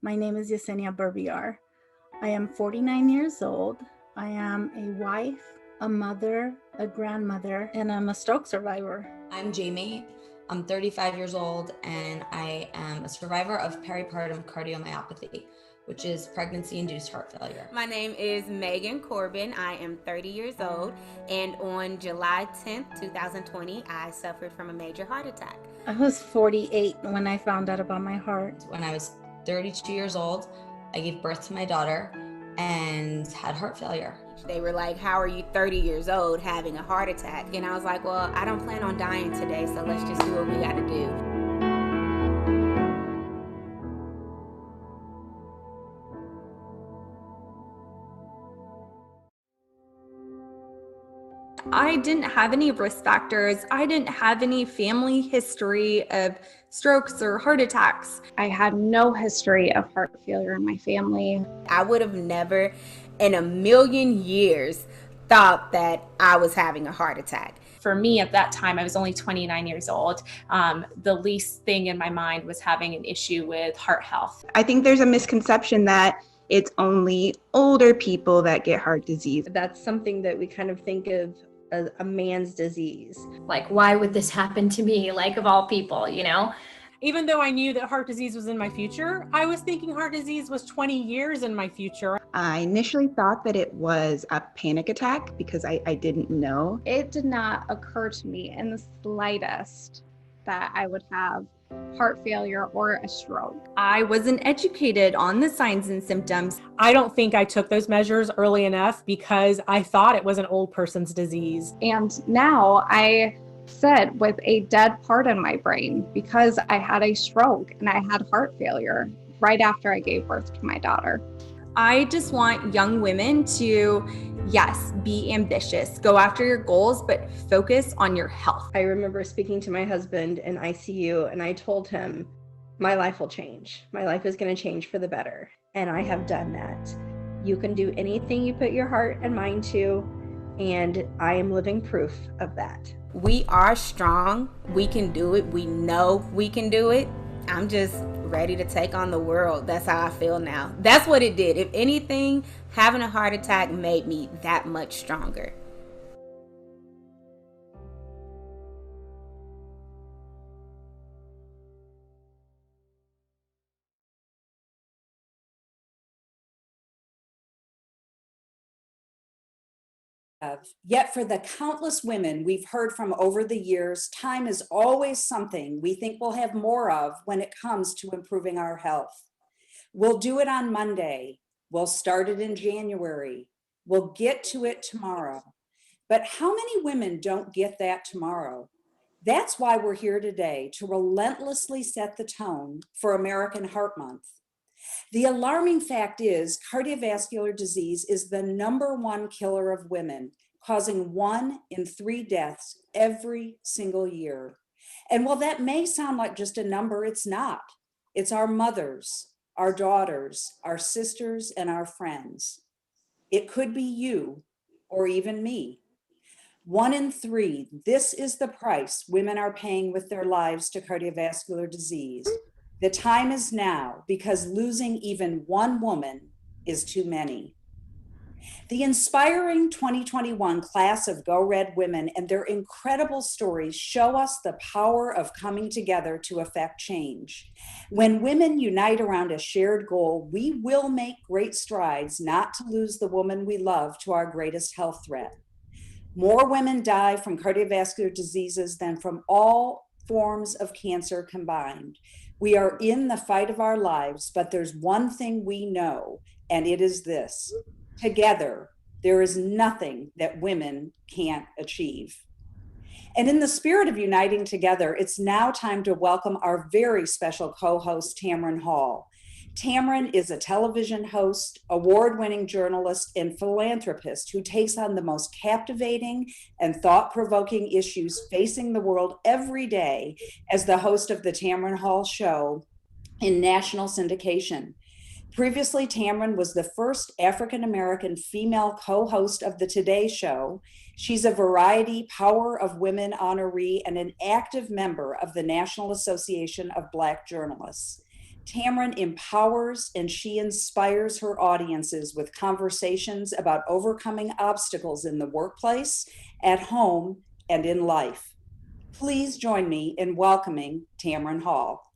My name is Yesenia Barbiar. I am 49 years old. I am a wife, a mother, a grandmother, and I'm a stroke survivor. I'm Jamie. I'm 35 years old, and I am a survivor of peripartum cardiomyopathy, which is pregnancy-induced heart failure. My name is Megan Corbin. I am 30 years old, and on July 10th, 2020, I suffered from a major heart attack. I was 48 when I found out about my heart. When I was 32 years old, I gave birth to my daughter and had heart failure. They were like, how are you 30 years old having a heart attack? And I was like, well, I don't plan on dying today, so let's just do what we gotta do. I didn't have any risk factors. I didn't have any family history of strokes or heart attacks. I had no history of heart failure in my family. I would have never in a million years thought that I was having a heart attack. For me at that time, I was only 29 years old. The least thing in my mind was having an issue with heart health. I think there's a misconception that it's only older people that get heart disease. That's something that we kind of think of as a man's disease. Like, why would this happen to me? Like, of all people, you know? Even though I knew that heart disease was in my future, I was thinking heart disease was 20 years in my future. I initially thought that it was a panic attack because I didn't know. It did not occur to me in the slightest that I would have heart failure or a stroke. I wasn't educated on the signs and symptoms. I don't think I took those measures early enough because I thought it was an old person's disease. And now I sit with a dead part in my brain because I had a stroke and I had heart failure right after I gave birth to my daughter. I just want young women to, yes, be ambitious, go after your goals, but focus on your health. I remember speaking to my husband in ICU, and I told him, my life will change. My life is going to change for the better. And I have done that. You can do anything you put your heart and mind to, and I am living proof of that. We are strong. We can do it. We know we can do it. I'm just ready to take on the world. That's how I feel now. That's what it did. If anything, having a heart attack made me that much stronger. Yet for the countless women we've heard from over the years, time is always something we think we'll have more of when it comes to improving our health. We'll do it on Monday. We'll start it in January. We'll get to it tomorrow. But how many women don't get that tomorrow? That's why we're here today, to relentlessly set the tone for American Heart Month. The alarming fact is cardiovascular disease is the #1 killer of women, causing 1 in 3 deaths every single year. And while that may sound like just a number, it's not. It's our mothers, our daughters, our sisters, and our friends. It could be you or even me. 1 in 3, this is the price women are paying with their lives to cardiovascular disease. The time is now, because losing even 1 woman is too many. The inspiring 2021 class of Go Red women and their incredible stories show us the power of coming together to affect change. When women unite around a shared goal, we will make great strides not to lose the woman we love to our greatest health threat. More women die from cardiovascular diseases than from all forms of cancer combined. We are in the fight of our lives, but there's one thing we know, and it is this: together, there is nothing that women can't achieve. And in the spirit of uniting together, it's now time to welcome our very special co-host, Tamron Hall. Tamron is a television host, award-winning journalist, and philanthropist who takes on the most captivating and thought-provoking issues facing the world every day as the host of the Tamron Hall Show in national syndication. Previously, Tamron was the first African-American female co-host of the Today Show. She's a Variety Power of Women honoree and an active member of the National Association of Black Journalists. Tamron empowers and she inspires her audiences with conversations about overcoming obstacles in the workplace, at home, and in life. Please join me in welcoming Tamron Hall.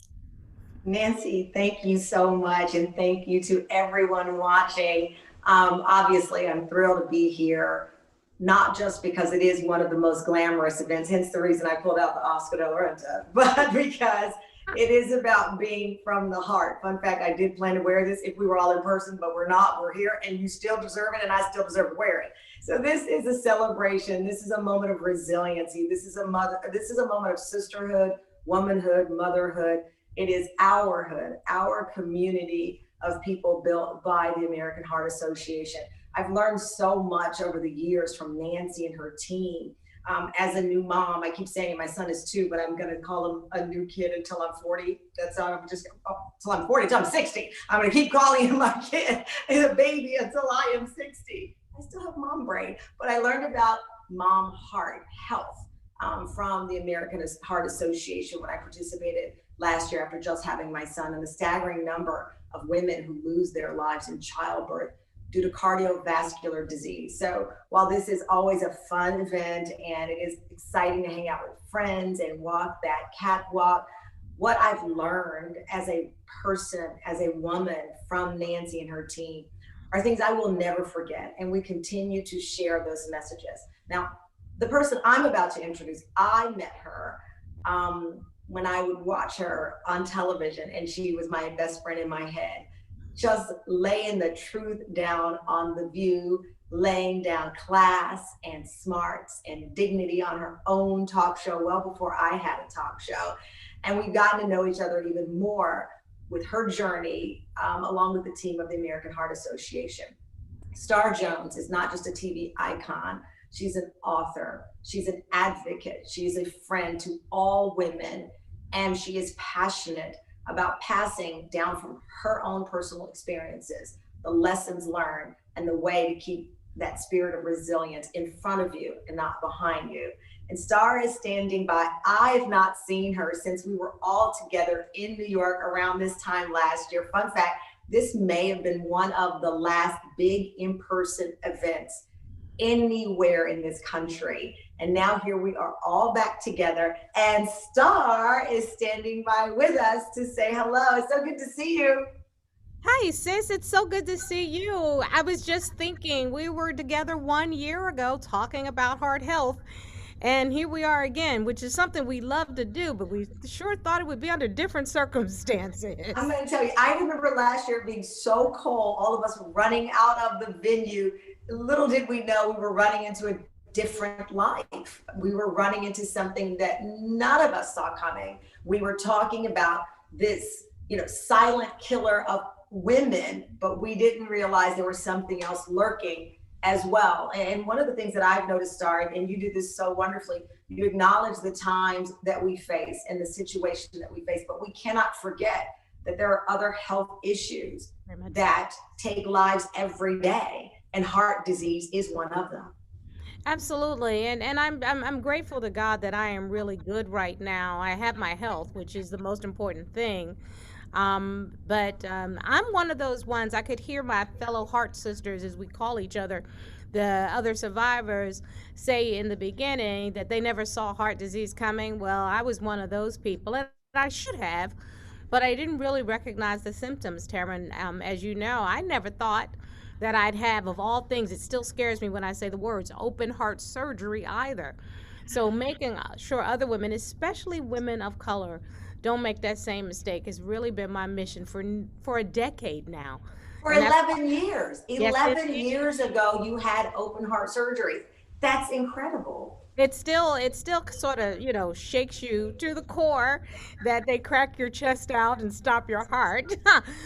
Nancy, thank you so much, and thank you to everyone watching. Obviously, I'm thrilled to be here, not just because it is one of the most glamorous events, hence the reason I pulled out the Oscar de la Renta, but because it is about being from the heart. Fun fact, I did plan to wear this if we were all in person, but we're not. We're here, and you still deserve it, and I still deserve to wear it. So this is a celebration. This is a moment of resiliency. This is a moment of sisterhood, womanhood, motherhood. It is our hood, our community of people built by the American Heart Association. I've learned so much over the years from Nancy and her team. As a new mom, I keep saying my son is 2, but I'm going to call him a new kid until I'm 40. That's how I'm just until I'm 40, until I'm 60. I'm going to keep calling him my kid and a baby until I am 60. I still have mom brain, but I learned about mom heart health from the American Heart Association when I participated last year after just having my son, and the staggering number of women who lose their lives in childbirth due to cardiovascular disease. So while this is always a fun event and it is exciting to hang out with friends and walk that catwalk, what I've learned as a person, as a woman from Nancy and her team are things I will never forget. And we continue to share those messages. Now, the person I'm about to introduce, I met her when I would watch her on television, and she was my best friend in my head, just laying the truth down on The View, laying down class and smarts and dignity on her own talk show well before I had a talk show. And we've gotten to know each other even more with her journey, along with the team of the American Heart Association. Star Jones is not just a TV icon. She's an author. She's an advocate. She's a friend to all women. And she is passionate about passing down from her own personal experiences, the lessons learned, and the way to keep that spirit of resilience in front of you and not behind you. And Star is standing by. I've not seen her since we were all together in New York around this time last year. Fun fact, this may have been one of the last big in-person events anywhere in this country. And now here we are all back together, and Star is standing by with us to say hello. It's so good to see you. Hi, sis. It's so good to see you. I was just thinking we were together 1 year ago talking about heart health. And here we are again, which is something we love to do, but we sure thought it would be under different circumstances. I'm going to tell you, I remember last year being so cold, all of us running out of the venue. Little did we know we were running into a different life. We were running into something that none of us saw coming. We were talking about this, silent killer of women, but we didn't realize there was something else lurking as well. And one of the things that I've noticed, Star, and you do this so wonderfully, you acknowledge the times that we face and the situation that we face, but we cannot forget that there are other health issues that take lives every day, and heart disease is one of them. Absolutely, and I'm grateful to God that I am really good right now. I have my health, which is the most important thing. But I'm one of those ones. I could hear my fellow heart sisters, as we call each other, the other survivors, say in the beginning that they never saw heart disease coming. Well, I was one of those people, and I should have, but I didn't really recognize the symptoms, Tamron. As you know, I never thought that I'd have, of all things, it still scares me when I say the words, open heart surgery either. So making sure other women, especially women of color, don't make that same mistake has really been my mission for a decade now. For 11 years. 11 years ago, you had open heart surgery. That's incredible. It still sort of, shakes you to the core that they crack your chest out and stop your heart.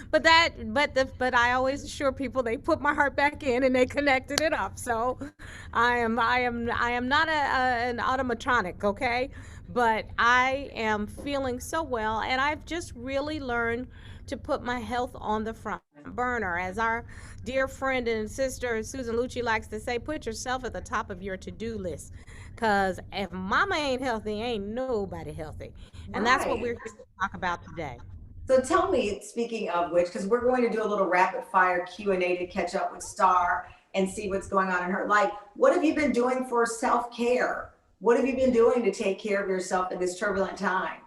but I always assure people they put my heart back in and they connected it up. So I am not an automatronic, okay? But I am feeling so well, and I've just really learned to put my health on the front burner. As our dear friend and sister Susan Lucci likes to say, put yourself at the top of your to-do list. Because if mama ain't healthy, ain't nobody healthy. And that's what we're here to talk about today. So tell me, speaking of which, because we're going to do a little rapid fire Q&A to catch up with Star and see what's going on in her life. What have you been doing for self-care? What have you been doing to take care of yourself in this turbulent time?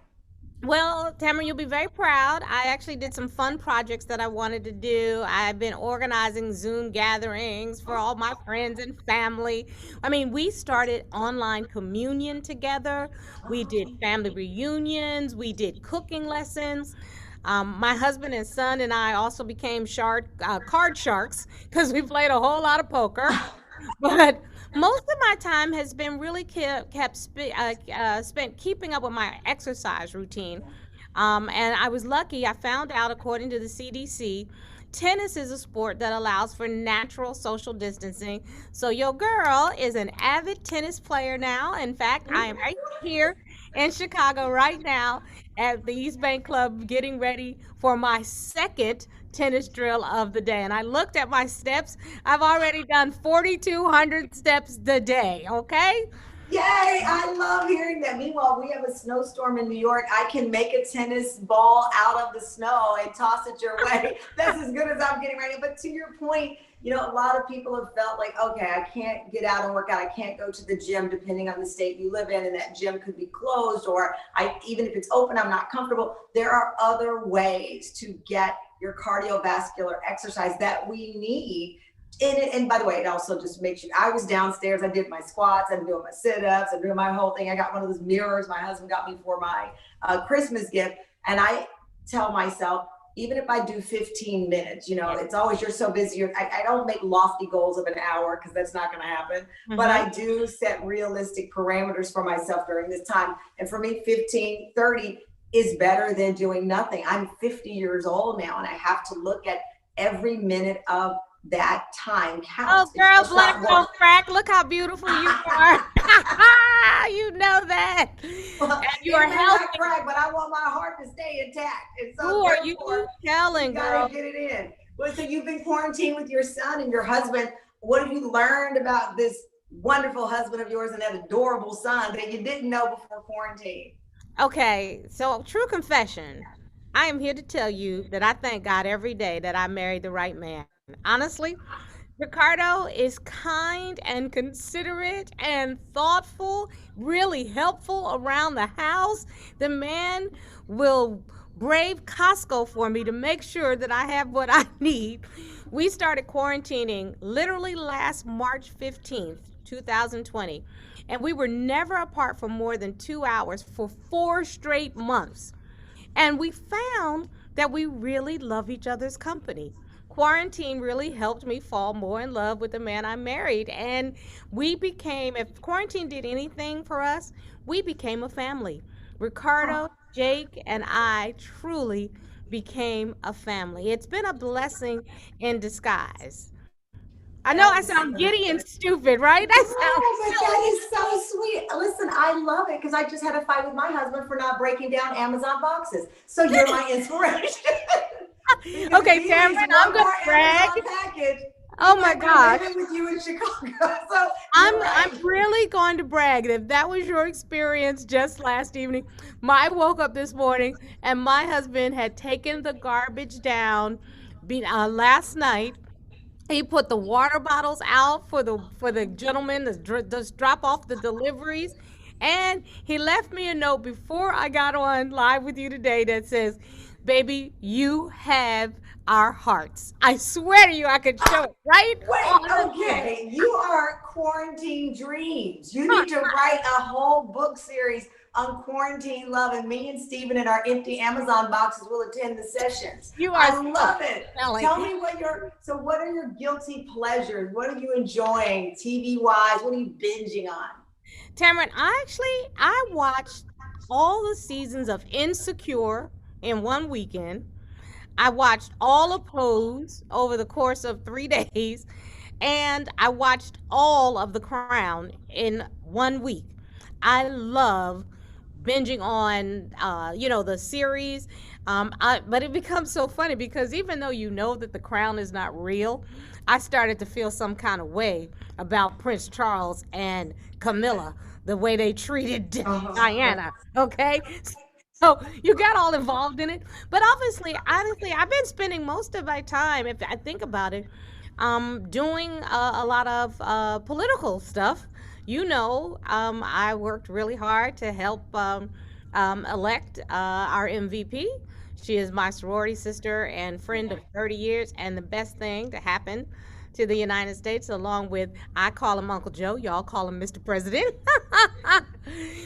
Well, Tamron, you'll be very proud. I actually did some fun projects that I wanted to do. I've been organizing Zoom gatherings for all my friends and family. I mean, we started online communion together. We did family reunions. We did cooking lessons. My husband and son and I also became card sharks because we played a whole lot of poker. But most of my time has been really spent keeping up with my exercise routine. And I was lucky. I found out, according to the CDC, tennis is a sport that allows for natural social distancing. So your girl is an avid tennis player now. In fact, I am right here in Chicago right now at the East Bank Club getting ready for my second tennis drill of the day. And I looked at my steps. I've already done 4,200 steps a day, okay? Yay, I love hearing that. Meanwhile, we have a snowstorm in New York. I can make a tennis ball out of the snow and toss it your way. That's as good as I'm getting right now. But to your point, a lot of people have felt like, okay, I can't get out and work out. I can't go to the gym, depending on the state you live in, and that gym could be closed, or even if it's open, I'm not comfortable. There are other ways to get your cardiovascular exercise that we need. And by the way, it also just makes you, I was downstairs, I did my squats, I'm doing my sit-ups, I'm doing my whole thing. I got one of those mirrors my husband got me for my Christmas gift. And I tell myself, even if I do 15 minutes, it's always, you're so busy. I don't make lofty goals of an hour because that's not going to happen. Mm-hmm. But I do set realistic parameters for myself during this time. And for me, 15, 30 is better than doing nothing. I'm 50 years old now, and I have to look at every minute of that time counts. Oh, girl, black don't crack. Look how beautiful you are. You know that. Well, and you are healthy. Crack, but I want my heart to stay intact. And so who are you telling, girl? You gotta get it in. Well, so you've been quarantined with your son and your husband. What have you learned about this wonderful husband of yours and that adorable son that you didn't know before quarantine? Okay, so true confession. I am here to tell you that I thank God every day that I married the right man. Honestly, Ricardo is kind and considerate and thoughtful, really helpful around the house. The man will brave Costco for me to make sure that I have what I need. We started quarantining literally last March 15th, 2020, and we were never apart for more than 2 hours for 4 straight months. And we found that we really love each other's company. Quarantine really helped me fall more in love with the man I married. And if quarantine did anything for us, we became a family. Ricardo, Jake, and I truly became a family. It's been a blessing in disguise. I know I sound giddy and stupid, right? But that is so sweet. Listen, I love it because I just had a fight with my husband for not breaking down Amazon boxes. So you're my inspiration. Okay, Tamron, I'm gonna brag. Oh my gosh! With you in Chicago, so I'm really going to brag. If that was your experience just last evening, I woke up this morning and my husband had taken the garbage down last night. He put the water bottles out for the gentleman to just drop off the deliveries. And he left me a note before I got on live with you today that says, baby, you have our hearts. I swear to you, I could show it right. Wait, okay. You are quarantine dreams. You need to write a whole book series on quarantine love, and me and Stephen in our empty Amazon boxes will attend the sessions. I love it. Tell me what are your guilty pleasures? What are you enjoying TV wise? What are you binging on? Tamron, I watched all the seasons of Insecure in one weekend. I watched all of Pose over the course of 3 days, and I watched all of The Crown in 1 week. I love binging on, the series. But it becomes so funny because even though you know that The Crown is not real, I started to feel some kind of way about Prince Charles and Camilla, the way they treated Diana. Okay. So you got all involved in it. But obviously, honestly, I've been spending most of my time, if I think about it, doing a lot of political stuff. I worked really hard to help elect our MVP. She is my sorority sister and friend of 30 years, and the best thing to happen to the United States, along with, I call him Uncle Joe, y'all call him Mr. President.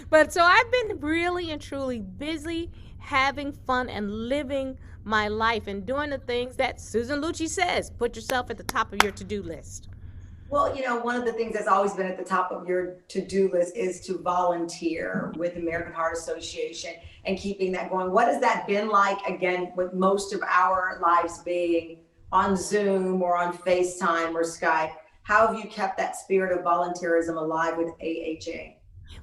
But so I've been really and truly busy having fun and living my life and doing the things that Susan Lucci says. Put yourself at the top of your to-do list. Well, one of the things that's always been at the top of your to-do list is to volunteer with the American Heart Association and keeping that going. What has that been like, again, with most of our lives being on Zoom or on FaceTime or Skype? How have you kept that spirit of volunteerism alive with AHA?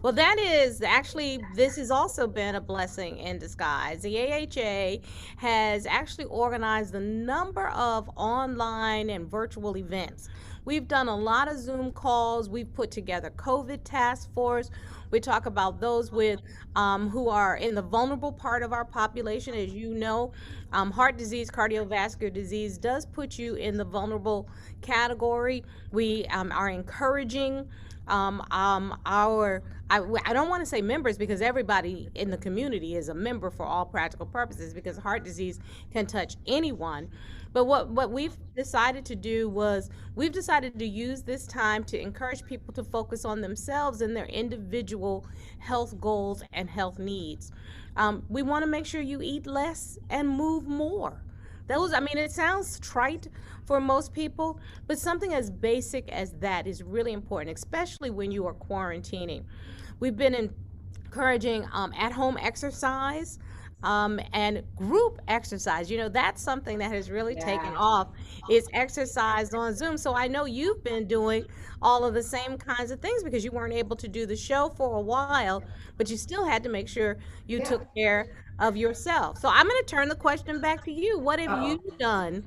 Well, that is actually, this has also been a blessing in disguise. The AHA has actually organized a number of online and virtual events. We've done a lot of Zoom calls. We've put together COVID task force. We talk about those with who are in the vulnerable part of our population. As you know, heart disease, cardiovascular disease does put you in the vulnerable category. We are encouraging I don't want to say members because everybody in the community is a member for all practical purposes because heart disease can touch anyone. But what we've decided to do was we've decided to use this time to encourage people to focus on themselves and their individual health goals and health needs. We want to make sure you eat less and move more. It sounds trite for most people, but something as basic as that is really important, especially when you are quarantining. We've been encouraging at-home exercise and group exercise. That's something that has really taken off is exercise on Zoom. So I know you've been doing all of the same kinds of things because you weren't able to do the show for a while, but you still had to make sure you took care of yourself. So I'm going to turn the question back to you. What have you done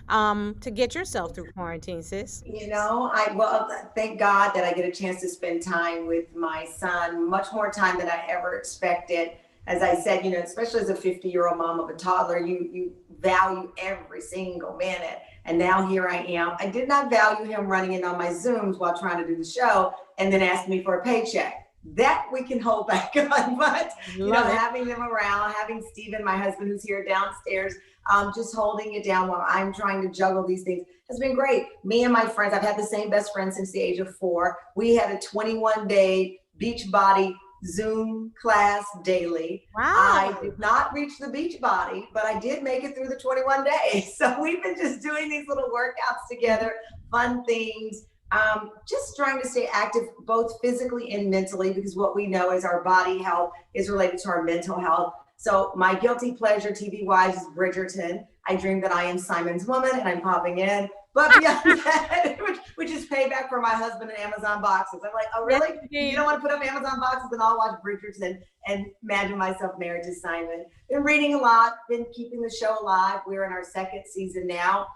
to get yourself through quarantine, sis? Thank God that I get a chance to spend time with my son, much more time than I ever expected. As I said, especially as a 50-year-old mom of a toddler, you value every single minute. And now here I am. I did not value him running in on my Zooms while trying to do the show and then asking me for a paycheck. That we can hold back on, but having them around, having Steven, my husband, who's here downstairs, just holding it down while I'm trying to juggle these things has been great. Me and my friends, I've had the same best friend since the age of 4. We had a 21-day Beachbody Zoom class daily. Wow. I did not reach the Beachbody, but I did make it through the 21 days. So we've been just doing these little workouts together, fun things. Just trying to stay active both physically and mentally because what we know is our body health is related to our mental health. So my guilty pleasure TV-wise is Bridgerton. I dream that I am Simon's woman and I'm popping in. But beyond that, which is payback for my husband and Amazon boxes. I'm like, oh, really? You don't want to put up Amazon boxes? Then I'll watch Bridgerton and imagine myself married to Simon. Been reading a lot, been keeping the show alive. We're in our 2nd season now.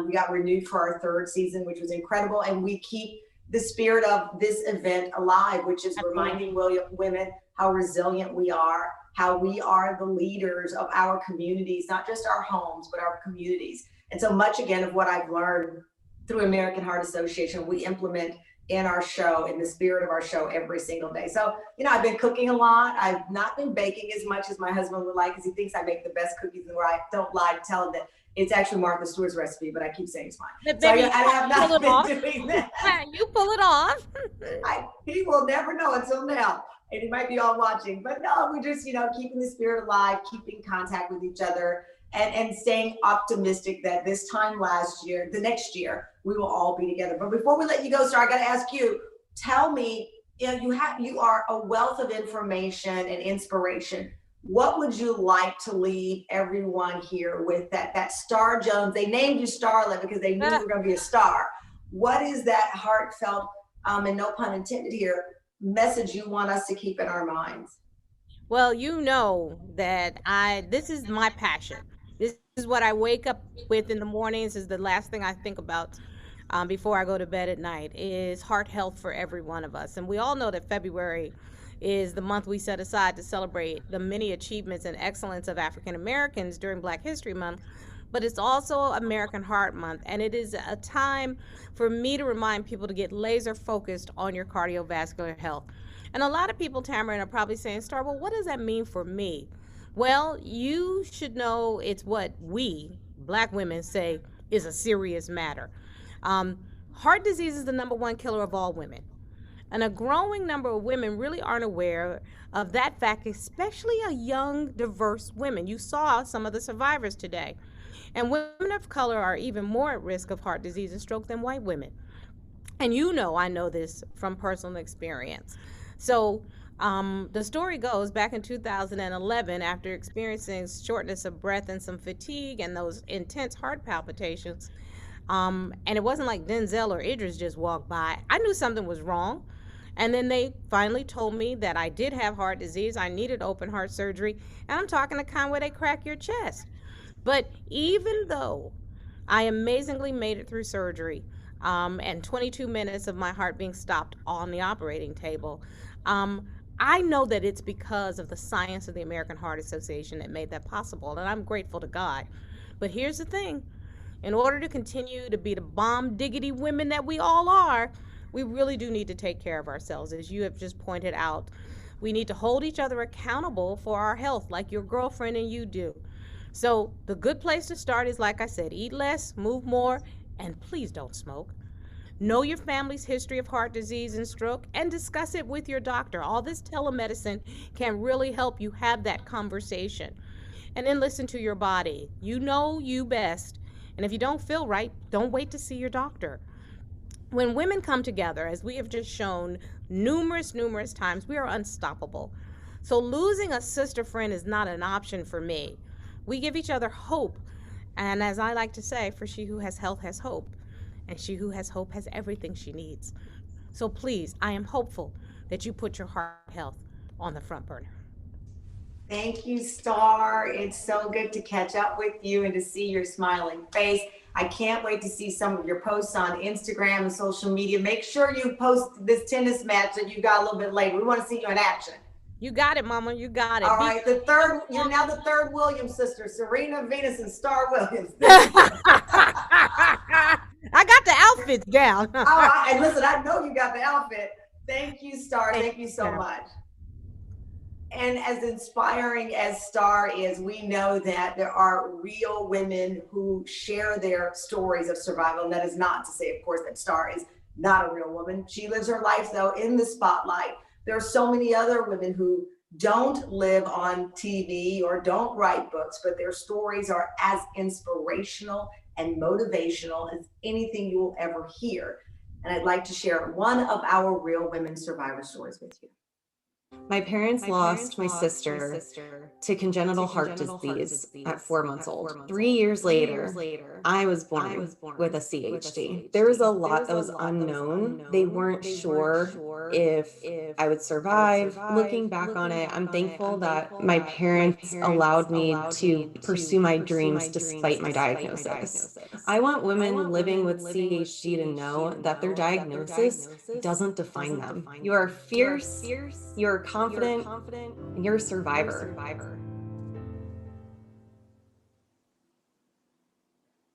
We got renewed for our 3rd season, which was incredible. And we keep the spirit of this event alive, which is reminding women how resilient we are, how we are the leaders of our communities, not just our homes, but our communities. And so much, again, of what I've learned through American Heart Association, we implement in our show, in the spirit of our show every single day. So, I've been cooking a lot. I've not been baking as much as my husband would like because he thinks I make the best cookies in the world. I don't lie to tell him that it's actually Martha Stewart's recipe, but I keep saying it's mine. But so baby, I have not been doing that. You pull it off. He will never know until now. And he might be all watching. But no, we just, keeping the spirit alive, keeping contact with each other, and staying optimistic that this time the next year, we will all be together. But before we let you go, Star, I got to ask you, tell me, you are a wealth of information and inspiration. What would you like to leave everyone here with that Star Jones? They named you Starlet because they knew you were going to be a star. What is that heartfelt, and no pun intended here, message you want us to keep in our minds? Well, you know that this is my passion. This is what I wake up with in the mornings. Is the last thing I think about before I go to bed at night is heart health for every one of us. And we all know that February is the month we set aside to celebrate the many achievements and excellence of African Americans during Black History Month, but it's also American Heart Month, and it is a time for me to remind people to get laser focused on your cardiovascular health. And a lot of people, Tamron, are probably saying, Star, well, what does that mean for me? Well, you should know it's what we, Black women, say is a serious matter. Um, Heart disease is the number one killer of all women. And a growing number of women really aren't aware of that fact, especially a young, diverse women. You saw some of the survivors today. And women of color are even more at risk of heart disease and stroke than white women. And you know, I know this from personal experience. So the story goes back in 2011, after experiencing shortness of breath and some fatigue and those intense heart palpitations, and it wasn't like Denzel or Idris just walked by. I knew something was wrong. And then they finally told me that I did have heart disease. I needed open heart surgery. And I'm talking the kind where they crack your chest. But even though I amazingly made it through surgery, and 22 minutes of my heart being stopped on the operating table, I know that it's because of the science of the American Heart Association that made that possible. And I'm grateful to God. But here's the thing. In order to continue to be the bomb diggity women that we all are, we really do need to take care of ourselves. As you have just pointed out, we need to hold each other accountable for our health like your girlfriend and you do. So the good place to start is, like I said, eat less, move more, and please don't smoke. Know your family's history of heart disease and stroke and discuss it with your doctor. All this telemedicine can really help you have that conversation. And then listen to your body. You know you best. And if you don't feel right, don't wait to see your doctor. When women come together, as we have just shown numerous times, we are unstoppable. So losing a sister friend is not an option for me. We give each other hope. And as I like to say, for she who has health has hope. And she who has hope has everything she needs. So please, I am hopeful that you put your heart health on the front burner. Thank you, Star. It's so good to catch up with you and to see your smiling face. I can't wait to see some of your posts on Instagram and social media. Make sure you post this tennis match that you got a little bit later. We want to see you in action. You got it, Mama. You got it. All right. You're now the third Williams sister, Serena, Venus, and Star Williams. I got the outfits down. And listen, I know you got the outfit. Thank you, Star. Thank you so much. And as inspiring as Star is, we know that there are real women who share their stories of survival. And that is not to say, of course, that Star is not a real woman. She lives her life, though, in the spotlight. There are so many other women who don't live on TV or don't write books, but their stories are as inspirational and motivational as anything you will ever hear. And I'd like to share one of our real women survivor stories with you. My parents lost my sister to congenital heart disease at 4 months old. 3 years later, I was born with a CHD. There was a lot that was unknown. They weren't sure if I would survive. Looking back on it, I'm thankful that my parents allowed me to pursue my dreams despite my diagnosis. I want women living with CHD to know that their diagnosis doesn't define them. You are fierce, you're confident, and you're a survivor.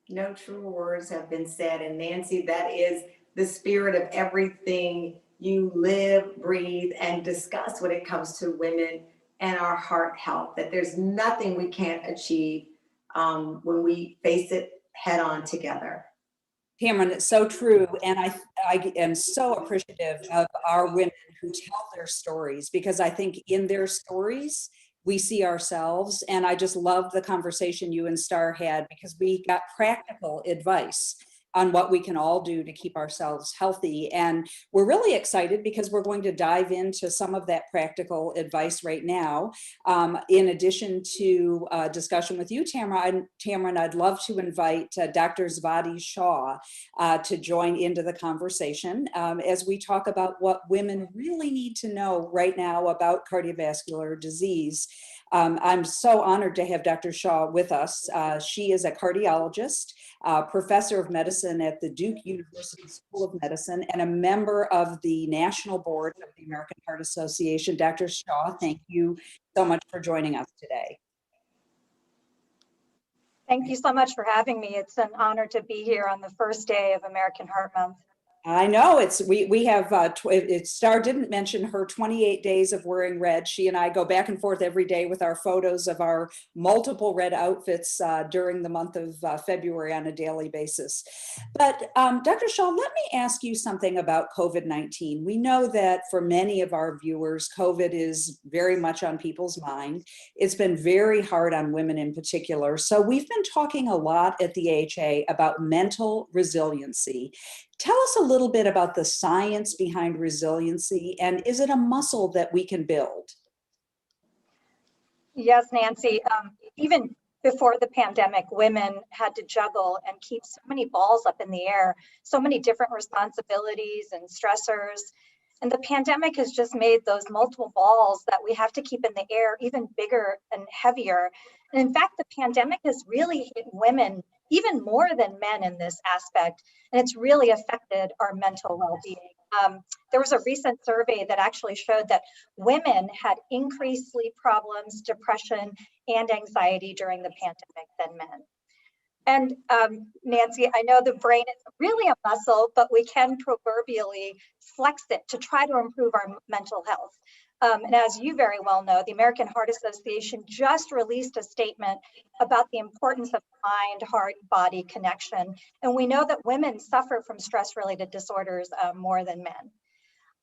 No truer words have been said. And Nancy, that is the spirit of everything you live, breathe, and discuss when it comes to women and our heart health, that there's nothing we can't achieve when we face it head on together. Tamron, it's so true. And I am so appreciative of our women who tell their stories, because I think in their stories, we see ourselves. And I just loved the conversation you and Star had, because we got practical advice on what we can all do to keep ourselves healthy. And we're really excited because we're going to dive into some of that practical advice right now. In addition to discussion with you, Tamron, I'd love to invite Dr. Zvati Shaw to join into the conversation as we talk about what women really need to know right now about cardiovascular disease. I'm so honored to have Dr. Shaw with us. She is a cardiologist, professor of medicine at the Duke University School of Medicine, and a member of the National Board of the American Heart Association. Dr. Shaw, thank you so much for joining us today. Thank you so much for having me. It's an honor to be here on the first day of American Heart Month. I know we have Star didn't mention her 28 days of wearing red. She and I go back and forth every day with our photos of our multiple red outfits during the month of February on a daily basis. But Dr. Shaw, let me ask you something about COVID-19. We know that for many of our viewers, COVID is very much on people's mind. It's been very hard on women in particular. So we've been talking a lot at the AHA about mental resiliency. Tell us a little bit about the science behind resiliency, and is it a muscle that we can build? Yes, Nancy. Even before the pandemic, women had to juggle and keep so many balls up in the air, so many different responsibilities and stressors. And the pandemic has just made those multiple balls that we have to keep in the air even bigger and heavier. And in fact, the pandemic has really hit women even more than men in this aspect, and it's really affected our mental well-being. There was a recent survey that actually showed that women had increased sleep problems, depression, and anxiety during the pandemic than men. And Nancy, I know the brain is really a muscle, but we can proverbially flex it to try to improve our mental health. And as you very well know, the American Heart Association just released a statement about the importance of mind, heart, body connection. And we know that women suffer from stress-related disorders more than men.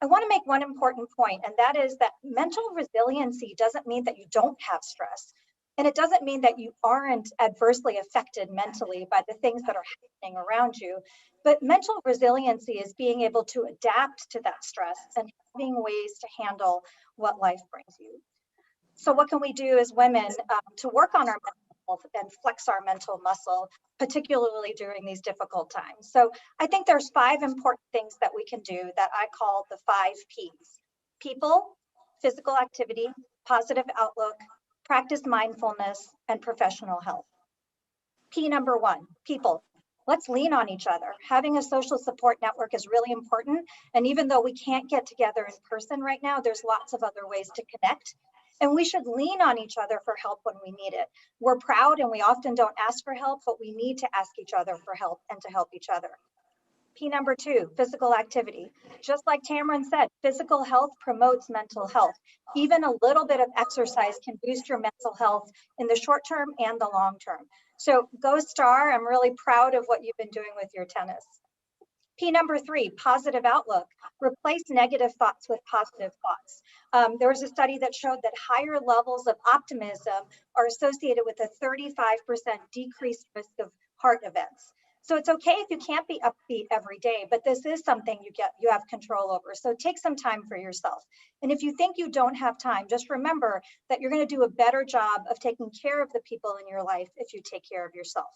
I want to make one important point, and that is that mental resiliency doesn't mean that you don't have stress. And it doesn't mean that you aren't adversely affected mentally by the things that are happening around you. But mental resiliency is being able to adapt to that stress and having ways to handle what life brings you. So what can we do as women to work on our mental health and flex our mental muscle, particularly during these difficult times? So I think there's 5 important things that we can do that I call the 5 Ps. People, physical activity, positive outlook, practice mindfulness, and professional health. P number 1, people. Let's lean on each other. Having a social support network is really important. And even though we can't get together in person right now, there's lots of other ways to connect. And we should lean on each other for help when we need it. We're proud and we often don't ask for help, but we need to ask each other for help and to help each other. P number 2, physical activity. Just like Tamron said, physical health promotes mental health. Even a little bit of exercise can boost your mental health in the short term and the long term. So go Star, I'm really proud of what you've been doing with your tennis. P number 3, positive outlook. Replace negative thoughts with positive thoughts. There was a study that showed that higher levels of optimism are associated with a 35% decreased risk of heart events. So it's okay if you can't be upbeat every day, but this is something you have control over. So take some time for yourself. And if you think you don't have time, just remember that you're going to do a better job of taking care of the people in your life if you take care of yourself.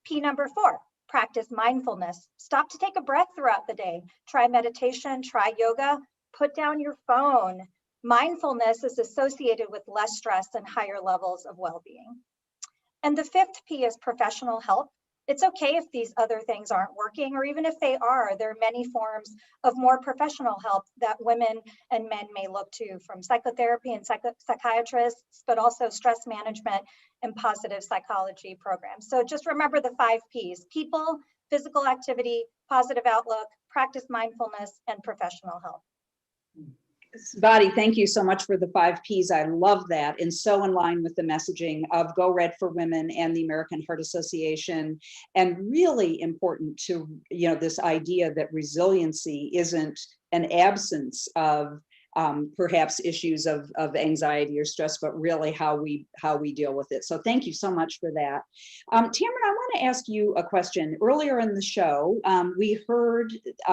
P number 4, practice mindfulness. Stop to take a breath throughout the day. Try meditation, try yoga, put down your phone. Mindfulness is associated with less stress and higher levels of well-being. And the 5th P is professional help. It's okay if these other things aren't working, or even if they are, there are many forms of more professional help that women and men may look to, from psychotherapy and psychiatrists, but also stress management and positive psychology programs. So just remember the 5 Ps: people, physical activity, positive outlook, practice mindfulness, and professional help. Badi, thank you so much for the 5 Ps. I love that, and so in line with the messaging of Go Red for Women and the American Heart Association, and really important to, this idea that resiliency isn't an absence of perhaps issues of anxiety or stress, but really how we deal with it. So thank you so much for that. Tamron, I want to ask you a question. Earlier in the show, we heard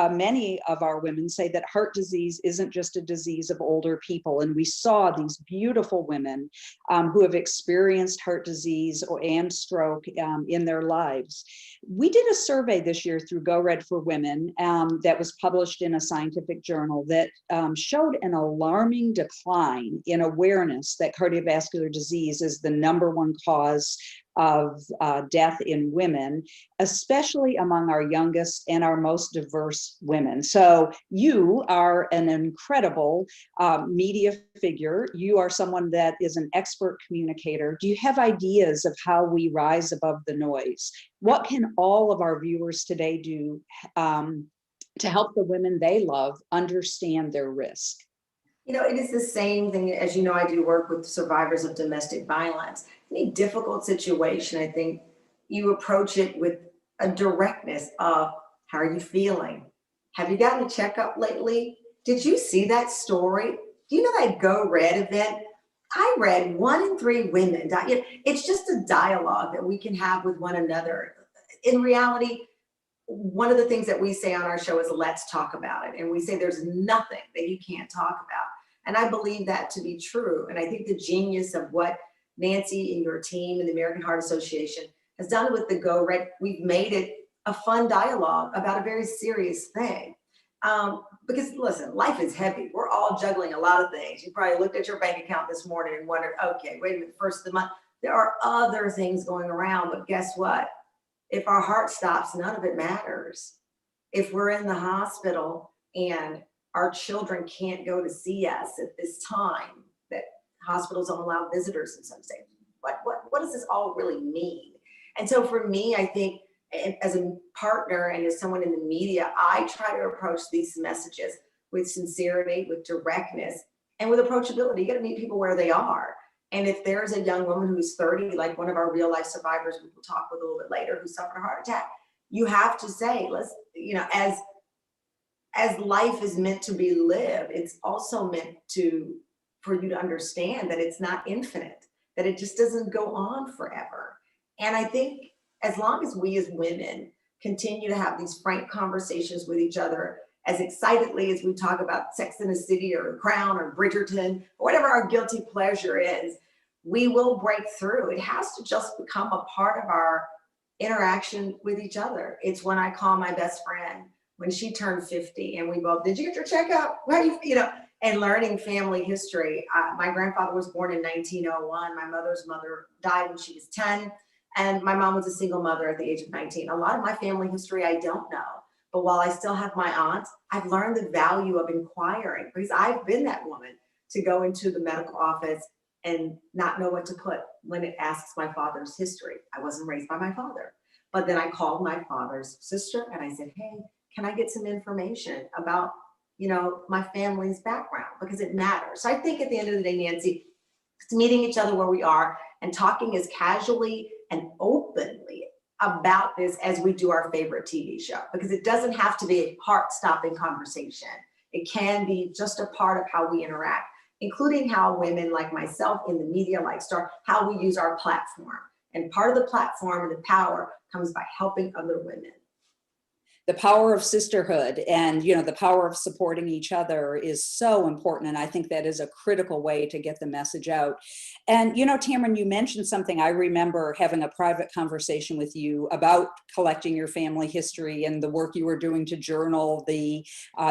many of our women say that heart disease isn't just a disease of older people. And we saw these beautiful women who have experienced heart disease and stroke in their lives. We did a survey this year through Go Red for Women that was published in a scientific journal that showed an an alarming decline in awareness that cardiovascular disease is the #1 cause of death in women, especially among our youngest and our most diverse women. So you are an incredible media figure. You are someone that is an expert communicator. Do you have ideas of how we rise above the noise? What can all of our viewers today do to help the women they love understand their risk? You know, it is the same thing. As you know, I do work with survivors of domestic violence. Any difficult situation, I think you approach it with a directness of, how are you feeling? Have you gotten a checkup lately? Did you see that story? Do you know that Go Red event? I read 1 in 3 women die. It's just a dialogue that we can have with one another. In reality, one of the things that we say on our show is, let's talk about it. And we say there's nothing that you can't talk about. And I believe that to be true. And I think the genius of what Nancy and your team and the American Heart Association has done with the Go Red, we've made it a fun dialogue about a very serious thing. Because listen, life is heavy. We're all juggling a lot of things. You probably looked at your bank account this morning and wondered, okay, wait a minute, first of the month. There are other things going around, but guess what? If our heart stops, none of it matters. If we're in the hospital and our children can't go to see us at this time, that hospitals don't allow visitors in some states, what does this all really mean? And so for me, I think as a partner and as someone in the media, I try to approach these messages with sincerity, with directness, and with approachability. You got to meet people where they are. And if there's a young woman who's 30, like one of our real life survivors we will talk with a little bit later, who suffered a heart attack, you have to say, let's, you know, as life is meant to be lived, it's also meant for you to understand that it's not infinite, that it just doesn't go on forever. And I think as long as we as women continue to have these frank conversations with each other, as excitedly as we talk about Sex in the City or Crown or Bridgerton, or whatever our guilty pleasure is, we will break through. It has to just become a part of our interaction with each other. It's when I call my best friend when she turned 50 and we both, did you get your checkup? Where you know, and learning family history. My grandfather was born in 1901. My mother's mother died when she was 10. And my mom was a single mother at the age of 19. A lot of my family history I don't know. But while I still have my aunts, I've learned the value of inquiring, because I've been that woman to go into the medical office and not know what to put when it asks my father's history. I wasn't raised by my father. But then I called my father's sister and I said, hey, can I get some information about, you know, my family's background? Because it matters. So I think at the end of the day, Nancy, it's meeting each other where we are and talking as casually and openly about this as we do our favorite TV show, because it doesn't have to be a heart-stopping conversation. It can be just a part of how we interact, including how women like myself in the media, like Star, how we use our platform. And part of the platform and the power comes by helping other women. The power of sisterhood and, you know, the power of supporting each other is so important. And I think that is a critical way to get the message out. And, you know, Tamron, you mentioned something. I remember having a private conversation with you about collecting your family history and the work you were doing to journal the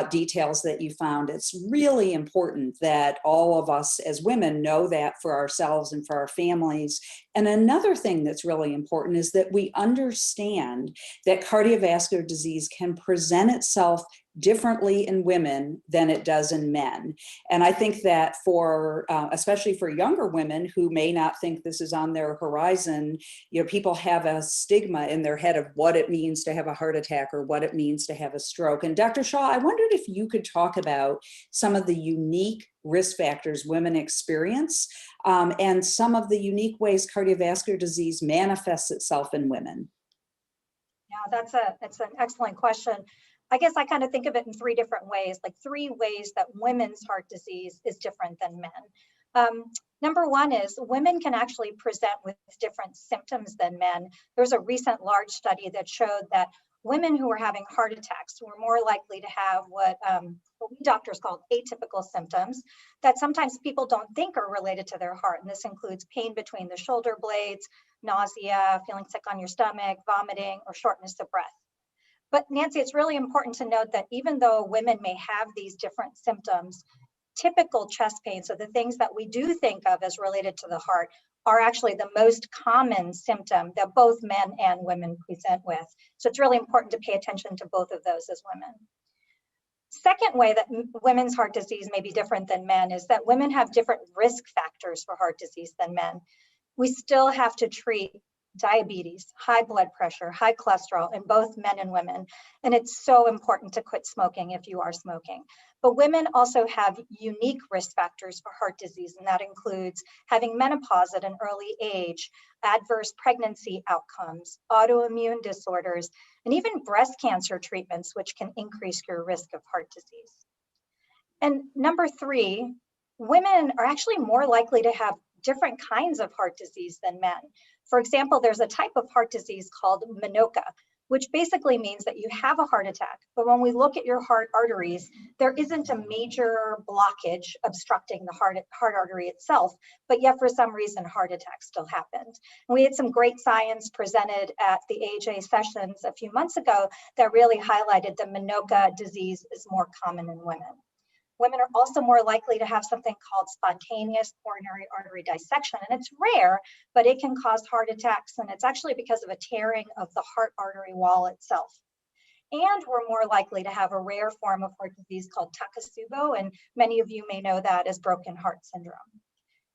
details that you found. It's really important that all of us as women know that for ourselves and for our families. And another thing that's really important is that we understand that cardiovascular disease can present itself differently in women than it does in men. And I think that for, especially for younger women who may not think this is on their horizon, you know, people have a stigma in their head of what it means to have a heart attack or what it means to have a stroke. And Dr. Shaw, I wondered if you could talk about some of the unique risk factors women experience and some of the unique ways cardiovascular disease manifests itself in women. Yeah, that's an excellent question. I guess I kind of think of it in 3 different ways, like 3 ways that women's heart disease is different than men. Number 1 is women can actually present with different symptoms than men. There's a recent large study that showed that women who were having heart attacks were more likely to have what we doctors call atypical symptoms that sometimes people don't think are related to their heart. And this includes pain between the shoulder blades, nausea, feeling sick on your stomach, vomiting, or shortness of breath. But Nancy, it's really important to note that even though women may have these different symptoms, typical chest pain, so the things that we do think of as related to the heart, are actually the most common symptom that both men and women present with. So it's really important to pay attention to both of those as women. Second way that women's heart disease may be different than men is that women have different risk factors for heart disease than men. We still have to treat diabetes, high blood pressure, high cholesterol in both men and women. And it's so important to quit smoking if you are smoking. But women also have unique risk factors for heart disease, and that includes having menopause at an early age, adverse pregnancy outcomes, autoimmune disorders, and even breast cancer treatments, which can increase your risk of heart disease. And number three, women are actually more likely to have different kinds of heart disease than men. For example, there's a type of heart disease called MNOCA, which basically means that you have a heart attack, but when we look at your heart arteries, there isn't a major blockage obstructing the heart artery itself, but yet for some reason, heart attacks still happened. And we had some great science presented at the AHA sessions a few months ago that really highlighted that MNOCA disease is more common in women. Women are also more likely to have something called spontaneous coronary artery dissection, and it's rare, but it can cause heart attacks, and it's actually because of a tearing of the heart artery wall itself. And we're more likely to have a rare form of heart disease called Takotsubo, and many of you may know that as broken heart syndrome.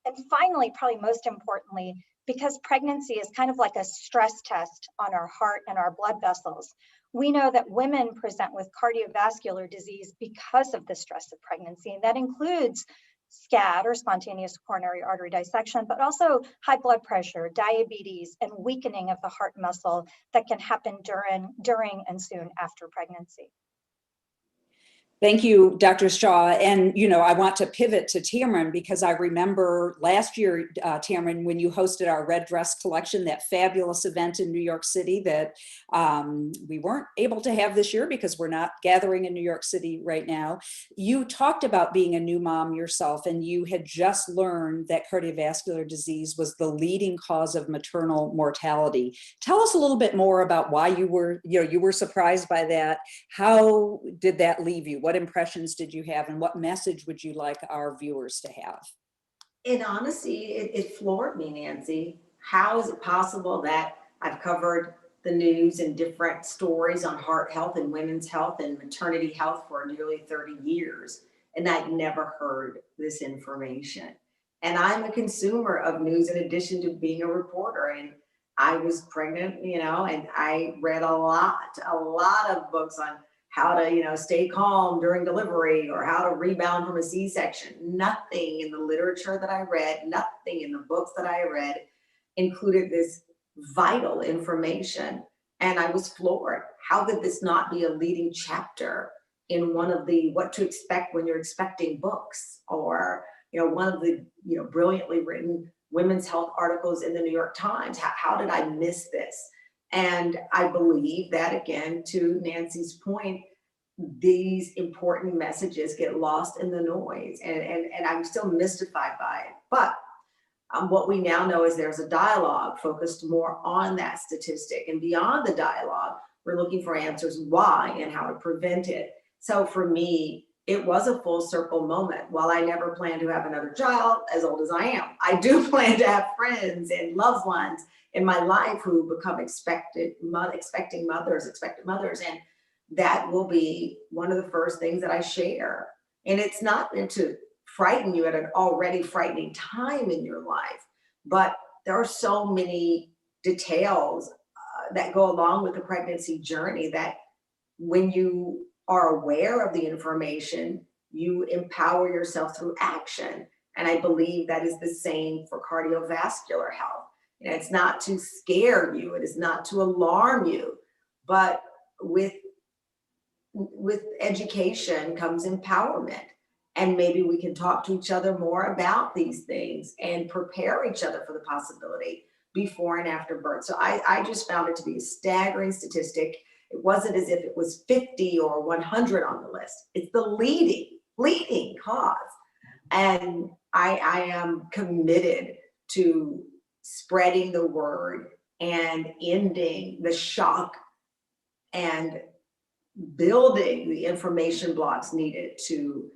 And finally, probably most importantly, because pregnancy is kind of like a stress test on our heart and our blood vessels, we know that women present with cardiovascular disease because of the stress of pregnancy, and that includes SCAD, or spontaneous coronary artery dissection, but also high blood pressure, diabetes, and weakening of the heart muscle that can happen during and soon after pregnancy. Thank you, Dr. Shaw. And, I want to pivot to Tamron, because I remember last year, Tamron, when you hosted our Red Dress Collection, that fabulous event in New York City that we weren't able to have this year because we're not gathering in New York City right now. You talked about being a new mom yourself, and you had just learned that cardiovascular disease was the leading cause of maternal mortality. Tell us a little bit more about why you were surprised by that. How did that leave you? What impressions did you have, and what message would you like our viewers to have? In honesty, it floored me, Nancy. How is it possible that I've covered the news and different stories on heart health and women's health and maternity health for nearly 30 years, and I'd never heard this information? And I'm a consumer of news in addition to being a reporter. And I was pregnant, and I read a lot of books on how to, stay calm during delivery, or how to rebound from a C-section. Nothing in the literature that I read, nothing in the books that I read included this vital information. And I was floored. How could this not be a leading chapter in one of the what to expect when you're expecting books, or, one of the, brilliantly written women's health articles in the New York Times? How did I miss this? And I believe that, again, to Nancy's point, these important messages get lost in the noise, and I'm still mystified by it. But what we now know is there's a dialogue focused more on that statistic, and beyond the dialogue, we're looking for answers why and how to prevent it. So for me, it was a full circle moment. While I never plan to have another child as old as I am, I do plan to have friends and loved ones in my life who become expected mothers, and that will be one of the first things that I share. And it's not meant to frighten you at an already frightening time in your life, but there are so many details that go along with the pregnancy journey that when you are aware of the information, you empower yourself through action. And I believe that is the same for cardiovascular health. It's not to scare you, it is not to alarm you, but with education comes empowerment. And maybe we can talk to each other more about these things and prepare each other for the possibility before and after birth. So I just found it to be a staggering statistic. It wasn't as if it was 50 or 100 on the list. It's the leading cause. And I am committed to spreading the word and ending the shock and building the information blocks needed to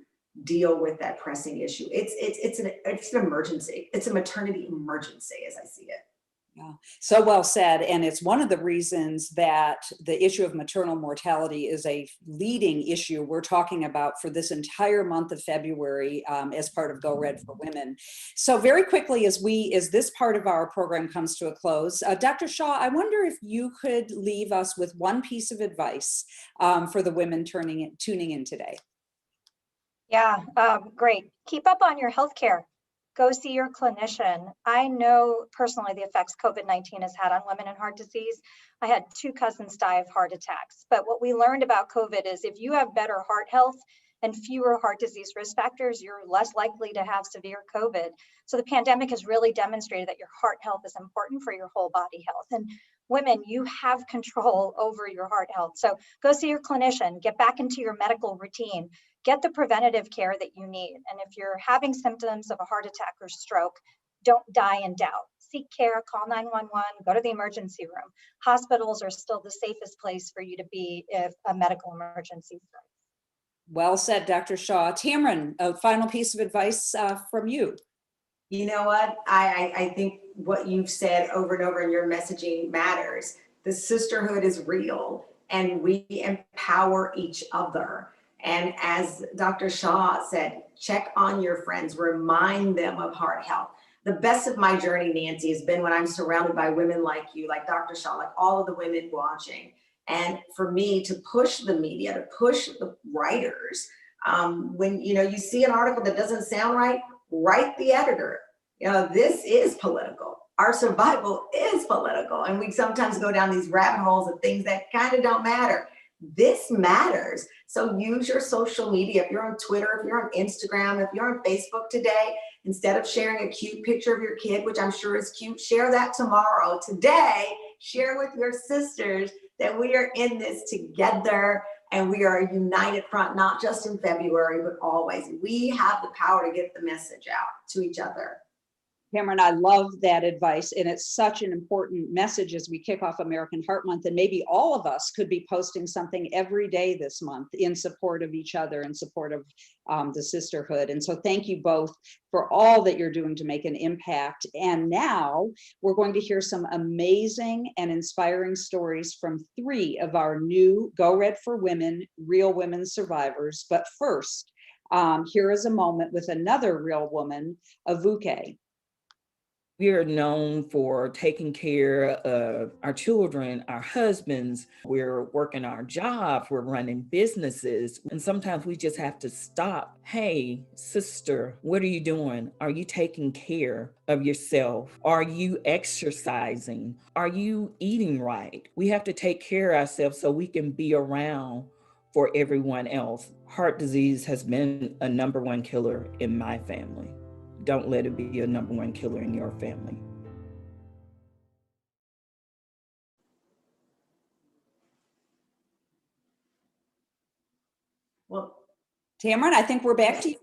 deal with that pressing issue. It's an emergency. It's a maternity emergency as I see it. Yeah, so well said. And it's one of the reasons that the issue of maternal mortality is a leading issue we're talking about for this entire month of February as part of Go Red for Women. So very quickly, as this part of our program comes to a close, Dr. Shaw, I wonder if you could leave us with one piece of advice for the women tuning in today. Yeah, great. Keep up on your health care. Go see your clinician. I know personally the effects COVID-19 has had on women in heart disease. I had 2 cousins die of heart attacks. But what we learned about COVID is if you have better heart health and fewer heart disease risk factors, you're less likely to have severe COVID. So the pandemic has really demonstrated that your heart health is important for your whole body health. And women, you have control over your heart health. So go see your clinician, get back into your medical routine. Get the preventative care that you need. And if you're having symptoms of a heart attack or stroke, don't die in doubt. Seek care, call 911, go to the emergency room. Hospitals are still the safest place for you to be if a medical emergency strikes. Well said, Dr. Shaw. Tamron, a final piece of advice from you. You know what? I think what you've said over and over in your messaging matters. The sisterhood is real and we empower each other. And as Dr. Shaw said, check on your friends, remind them of heart health. The best of my journey, Nancy, has been when I'm surrounded by women like you, like Dr. Shaw, like all of the women watching. And for me to push the media, to push the writers, when you see an article that doesn't sound right, write the editor. This is political. Our survival is political. And we sometimes go down these rabbit holes of things that kind of don't matter. This matters. So use your social media. If you're on Twitter, if you're on Instagram, if you're on Facebook today, instead of sharing a cute picture of your kid, which I'm sure is cute, share that tomorrow. Today, share with your sisters that we are in this together and we are a united front, not just in February, but always. We have the power to get the message out to each other. Tamron, I love that advice, and it's such an important message as we kick off American Heart Month, and maybe all of us could be posting something every day this month in support of each other, in support of the sisterhood. And so thank you both for all that you're doing to make an impact. And now we're going to hear some amazing and inspiring stories from 3 of our new Go Red for Women, Real Women survivors. But first, here is a moment with another real woman, Avuke. We are known for taking care of our children, our husbands. We're working our jobs, we're running businesses. And sometimes we just have to stop. Hey, sister, what are you doing? Are you taking care of yourself? Are you exercising? Are you eating right? We have to take care of ourselves so we can be around for everyone else. Heart disease has been a #1 killer in my family. Don't let it be a #1 killer in your family. Well, Tamron, I think we're back to you.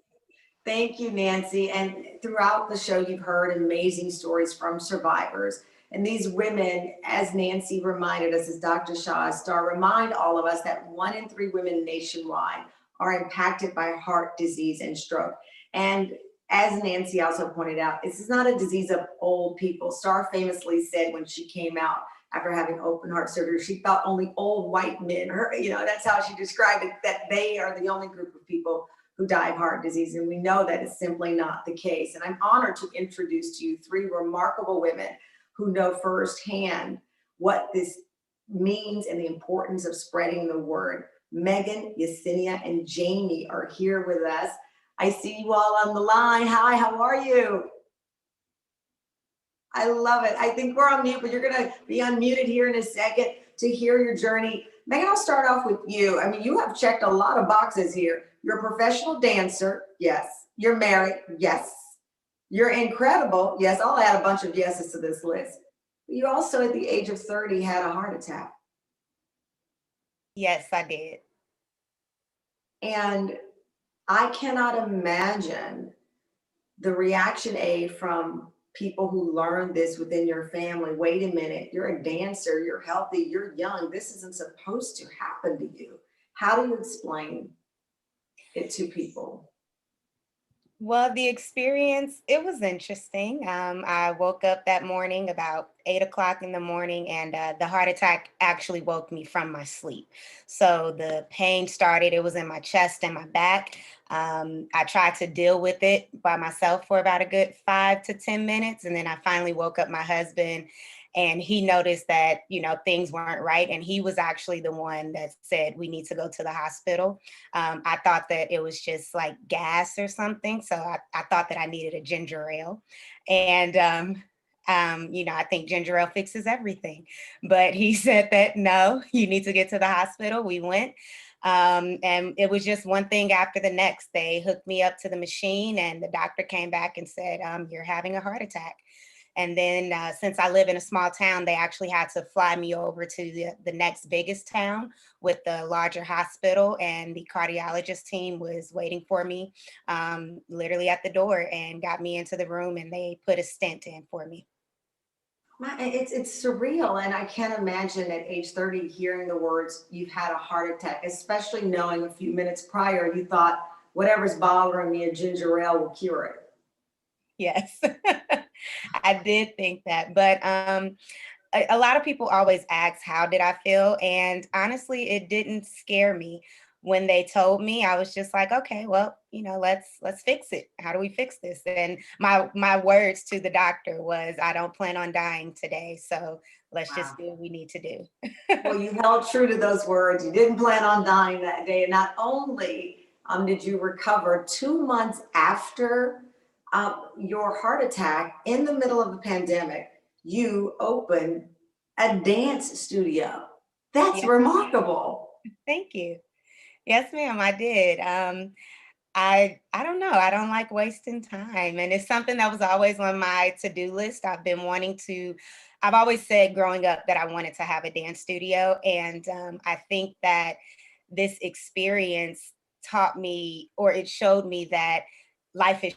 Thank you, Nancy. And throughout the show, you've heard amazing stories from survivors. And these women, as Nancy reminded us, as Dr. Shaw Star, remind all of us that 1 in 3 women nationwide are impacted by heart disease and stroke. And as Nancy also pointed out, this is not a disease of old people. Star famously said when she came out after having open heart surgery, she thought only old white men, that's how she described it, that they are the only group of people who die of heart disease. And we know that is simply not the case. And I'm honored to introduce to you 3 remarkable women who know firsthand what this means and the importance of spreading the word. Megan, Yesenia, and Jamie are here with us. I see you all on the line. Hi, how are you? I love it. I think we're on mute, but you're going to be unmuted here in a second to hear your journey. Megan, I'll start off with you. I mean, you have checked a lot of boxes here. You're a professional dancer. Yes. You're married. Yes. You're incredible. Yes. I'll add a bunch of yeses to this list. But you also, at the age of 30, had a heart attack. Yes, I did. And I cannot imagine the reaction from people who learn this within your family. Wait a minute, you're a dancer, you're healthy, you're young. This isn't supposed to happen to you. How do you explain it to people? Well, the experience, it was interesting. I woke up that morning about 8 o'clock in the morning, and the heart attack actually woke me from my sleep. So the pain started, it was in my chest and my back. I tried to deal with it by myself for about a good 5 to 10 minutes. And then I finally woke up my husband, and he noticed that, things weren't right. And he was actually the one that said, we need to go to the hospital. I thought that it was just like gas or something. So I thought that I needed a ginger ale. And, I think ginger ale fixes everything. But he said that no, you need to get to the hospital. We went. And it was just one thing after the next. They hooked me up to the machine, and the doctor came back and said, you're having a heart attack. And then since I live in a small town, they actually had to fly me over to the next biggest town with the larger hospital. And the cardiologist team was waiting for me literally at the door and got me into the room, and they put a stent in for me. It's surreal, and I can't imagine at age 30 hearing the words, you've had a heart attack, especially knowing a few minutes prior you thought whatever's bothering me, a ginger ale will cure it. Yes, I did think that. But a lot of people always ask, how did I feel? And honestly, it didn't scare me. When they told me, I was just like, okay, well, let's fix it. How do we fix this? And my words to the doctor was, I don't plan on dying today. So let's just do what we need to do. Well, you held true to those words. You didn't plan on dying that day. And not only did you recover 2 months after your heart attack, in the middle of the pandemic, you opened a dance studio. That's remarkable. Thank you. Yes, ma'am, I did. I don't know. I don't like wasting time. And it's something that was always on my to-do list. I've always said growing up that I wanted to have a dance studio. And I think that this experience taught me, or it showed me, that life is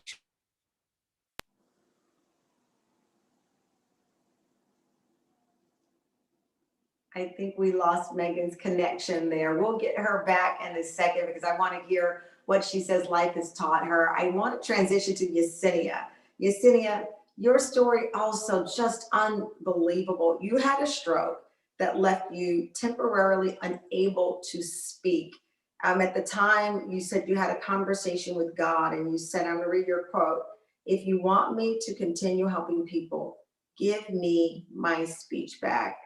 I think we lost Megan's connection there. We'll get her back in a second because I want to hear what she says life has taught her. I want to transition to Yesenia. Yesenia, your story also just unbelievable. You had a stroke that left you temporarily unable to speak. At the time, you said you had a conversation with God, and you said, I'm going to read your quote. If you want me to continue helping people, give me my speech back.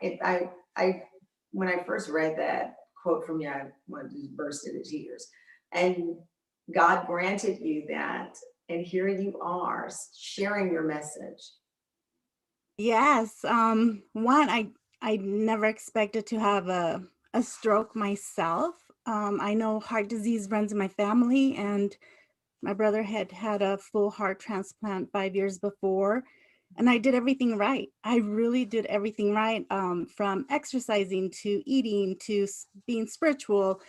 When I first read that quote from you, I wanted to burst into tears. And God granted you that, and here you are sharing your message. Yes. I never expected to have a stroke myself. I know heart disease runs in my family, and my brother had had a full heart transplant 5 years before, and I did everything right. I really did everything right, from exercising to eating to being spiritual.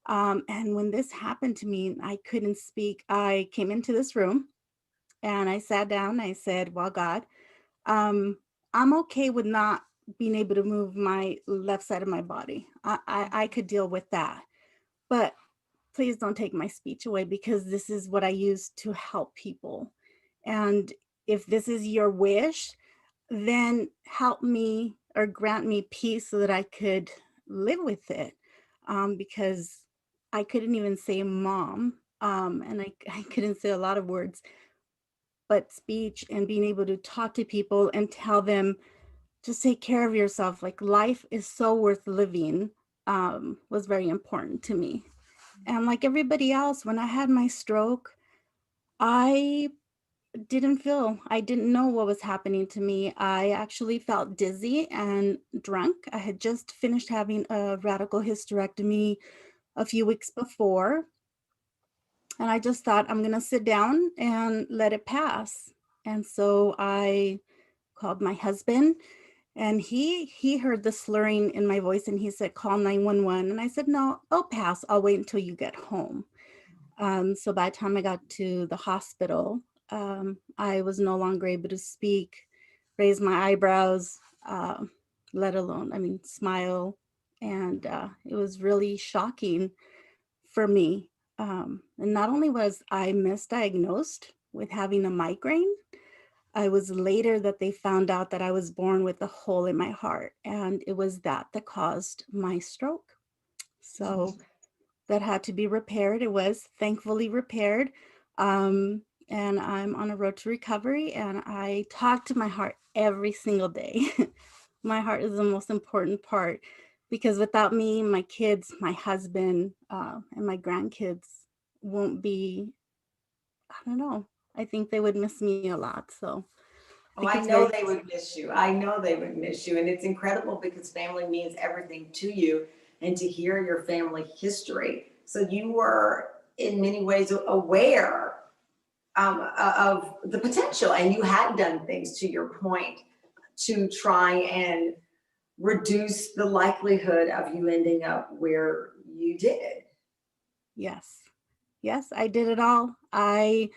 And when this happened to me, I couldn't speak. I came into this room and I sat down. I said, well, God, I'm okay with not being able to move my left side of my body. I could deal with that. But please don't take my speech away, because this is what I use to help people. And if this is your wish, then help me or grant me peace so that I could live with it. Because I couldn't even say mom, and I couldn't say a lot of words, but speech and being able to talk to people and tell them, just take care of yourself. Like, life is so worth living, was very important to me. And like everybody else, when I had my stroke, I didn't know what was happening to me. I actually felt dizzy and drunk. I had just finished having a radical hysterectomy a few weeks before. And I just thought, I'm going to sit down and let it pass. And so I called my husband, and he heard the slurring in my voice, and he said, call 911. And I said, no, I'll pass. I'll wait until you get home. So by the time I got to the hospital, I was no longer able to speak, raise my eyebrows, let alone, smile. And it was really shocking for me. And not only was I misdiagnosed with having a migraine, I was later that they found out that I was born with a hole in my heart, and it was that caused my stroke. So that had to be repaired. It was thankfully repaired. And I'm on a road to recovery, and I talk to my heart every single day. My heart is the most important part, because without me, my kids, my husband, and my grandkids won't be, I don't know. I think they would miss me a lot. So I Oh, think I it's know very, they would miss you. I know they would miss you. And it's incredible because family means everything to you, and to hear your family history. So you were in many ways aware of the potential, and you had done things, to your point, to try and reduce the likelihood of you ending up where you did. yes. Yes, I did it all. I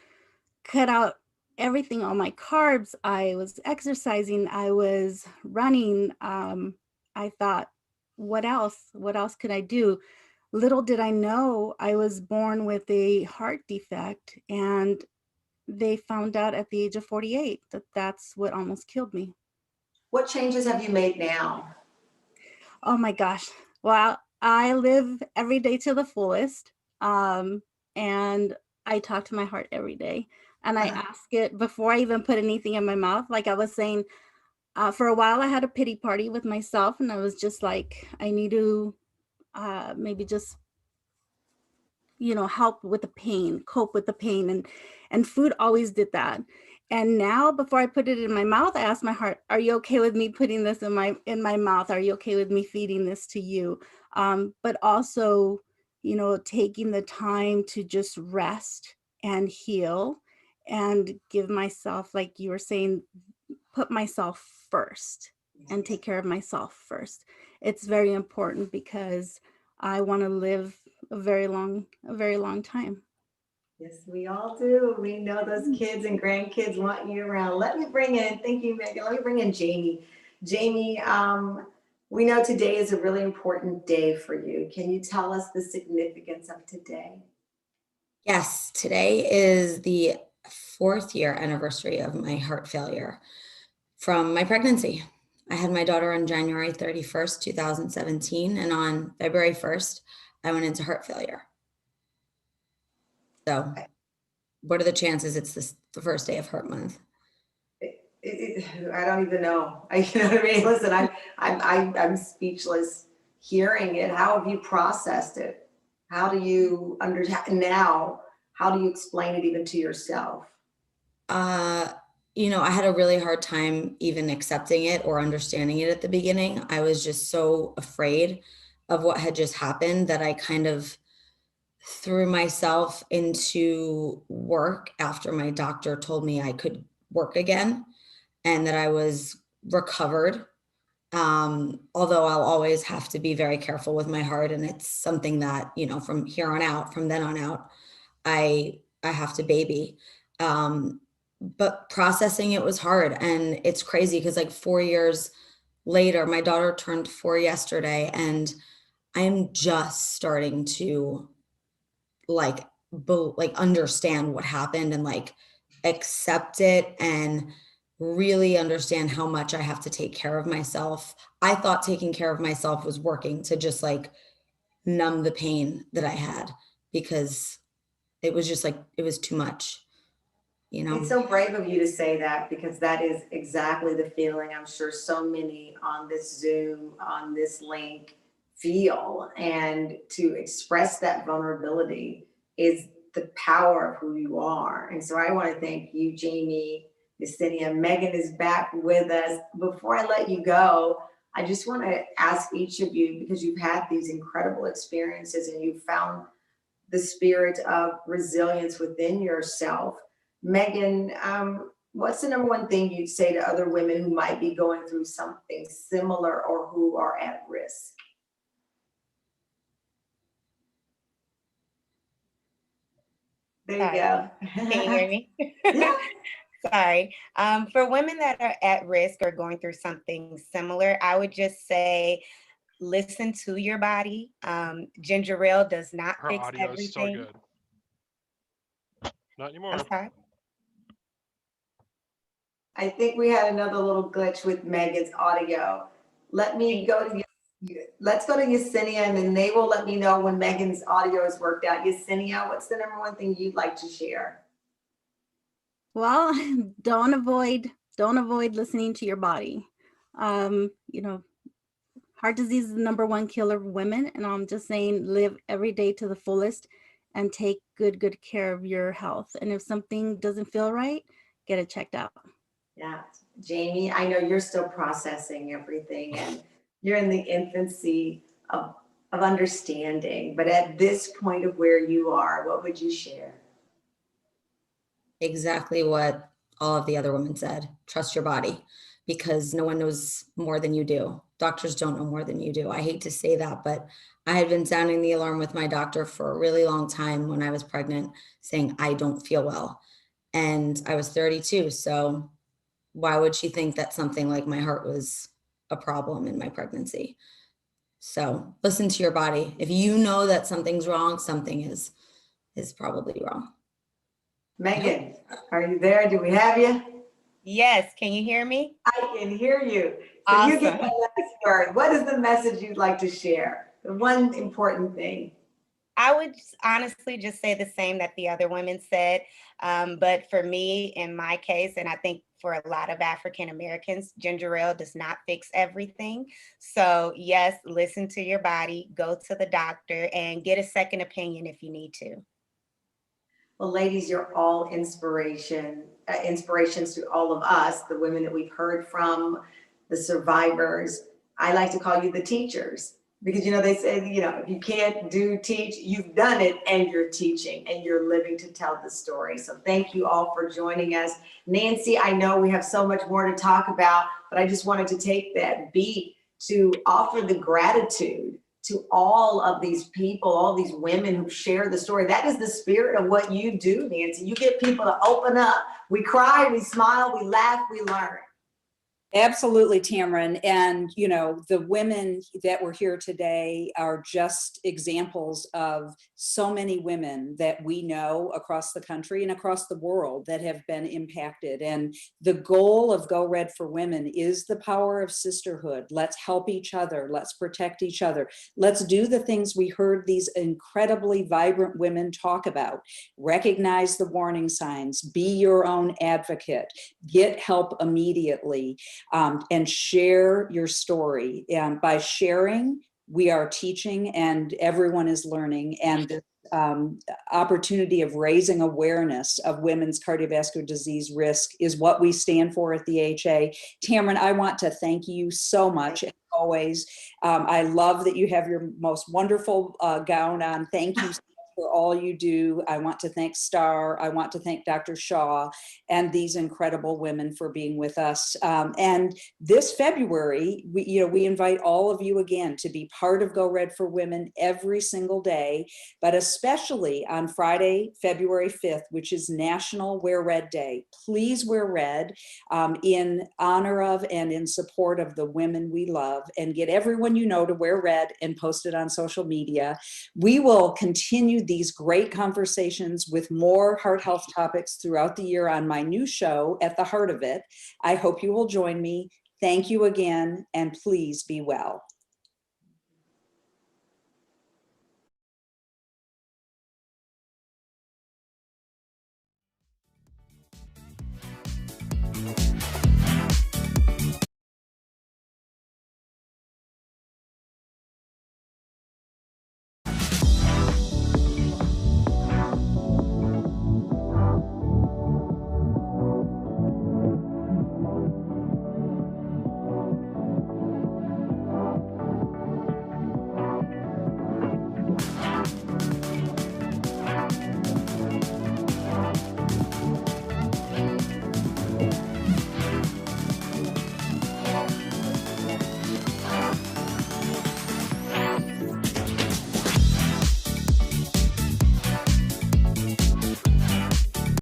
cut out everything, all my carbs. I was exercising. I was running. I thought, what else? What else could I do? Little did I know I was born with a heart defect, and they found out at the age of 48 that that's what almost killed me. What changes have you made now? Oh my gosh. Well, I live every day to the fullest. And I talk to my heart every day. And I ask it before I even put anything in my mouth. Like I was saying, for a while I had a pity party with myself, and I was just like, I need to maybe just, help with the pain, cope with the pain. And food always did that. And now before I put it in my mouth, I ask my heart, are you okay with me putting this in my mouth? Are you okay with me feeding this to you? But also, taking the time to just rest and heal and give myself, like you were saying, put myself first and take care of myself first. It's very important because I want to live a very long time. Yes, we all do. We know those kids and grandkids want you around. Let me bring in, thank you, Megan. Let me bring in Jamie. Jamie, we know today is a really important day for you. Can you tell us the significance of today? Yes, today is the 4th year anniversary of my heart failure from my pregnancy. I had my daughter on January 31st, 2017, and on February 1st, I went into heart failure. So, what are the chances it's the first day of Heart Month? I don't even know. You know what I mean? Listen, I'm speechless hearing it. How have you processed it? How do you now? How do you explain it even to yourself? I had a really hard time even accepting it or understanding it at the beginning. I was just so afraid of what had just happened that I kind of threw myself into work after my doctor told me I could work again and that I was recovered. Although I'll always have to be very careful with my heart. And it's something that, from here on out, from then on out, I have to baby. But processing it was hard. And it's crazy because like 4 years later, my daughter turned 4 yesterday, and I am just starting to like understand what happened and like accept it and really understand how much I have to take care of myself. I thought taking care of myself was working to just like numb the pain that I had, because it was just like, it was too much, It's so brave of you to say that, because that is exactly the feeling I'm sure so many on this Zoom, on this link feel. And to express that vulnerability is the power of who you are. And so I want to thank you, Jamie, Yesenia. Megan is back with us. Before I let you go, I just want to ask each of you, because you've had these incredible experiences and you've found the spirit of resilience within yourself. Megan, what's the number one thing you'd say to other women who might be going through something similar or who are at risk? There you go. Can you hear me? Sorry. For women that are at risk or going through something similar, I would just say, listen to your body. Ginger ale does not Her fix audio is so everything. good. Not anymore. I'm sorry. I think we had another little glitch with Megan's audio. Let me go to you. Let's go to Yesenia, and then they will let me know when Megan's audio is worked out. Yesenia, what's the number one thing you'd like to share? Well, don't avoid listening to your body. You know, heart disease is the number one killer of women, and I'm just saying, live every day to the fullest and take good care of your health. And if something doesn't feel right, get it checked out. Yeah, Jamie, I know you're still processing everything, and you're in the infancy of understanding, but at this point of where you are, what would you share? Exactly what all of the other women said. Trust your body, because no one knows more than you do. Doctors don't know more than you do. I hate to say that, but I had been sounding the alarm with my doctor for a really long time when I was pregnant, saying I don't feel well. And I was 32, so why would she think that something like my heart was a problem in my pregnancy? So listen to your body. If you know that something's wrong, something is probably wrong. Megan, are you there? Do we have you? Yes, can you hear me? I can hear you. So awesome. You get the last word. What is the message you'd like to share? The one important thing. I would honestly just say the same that the other women said. But for me, in my case, and I think for a lot of African Americans, ginger ale does not fix everything. So yes, listen to your body, go to the doctor, and get a second opinion if you need to. Well, ladies, you're all inspirations to all of us, the women that we've heard from, the survivors. I like to call you the teachers, because, you know, they say, you know, if you can't teach, you've done it, and you're teaching and you're living to tell the story. So thank you all for joining us. Nancy, I know we have so much more to talk about, but I just wanted to take that beat to offer the gratitude to all of these people, all these women who share the story. That is the spirit of what you do, Nancy. You get people to open up. We cry, we smile, we laugh, we learn. Absolutely, Tamron. And, you know, the women that were here today are just examples of so many women that we know across the country and across the world that have been impacted. And the goal of Go Red for Women is the power of sisterhood. Let's help each other. Let's protect each other. Let's do the things we heard these incredibly vibrant women talk about. Recognize the warning signs. Be your own advocate. Get help immediately. And share your story. And by sharing, we are teaching, and everyone is learning. And this opportunity of raising awareness of women's cardiovascular disease risk is what we stand for at the AHA. Tamron, I want to thank you so much, as always. I love that you have your most wonderful gown on. Thank you for all you do. I want to thank Star. I want to thank Dr. Shaw and these incredible women for being with us. And this February, we invite all of you again to be part of Go Red for Women every single day, but especially on Friday, February 5th, which is National Wear Red Day. Please wear red in honor of and in support of the women we love, and get everyone you know to wear red and post it on social media. We will continue these great conversations with more heart health topics throughout the year on my new show, At the Heart of It. I hope you will join me. Thank you again, and please be well.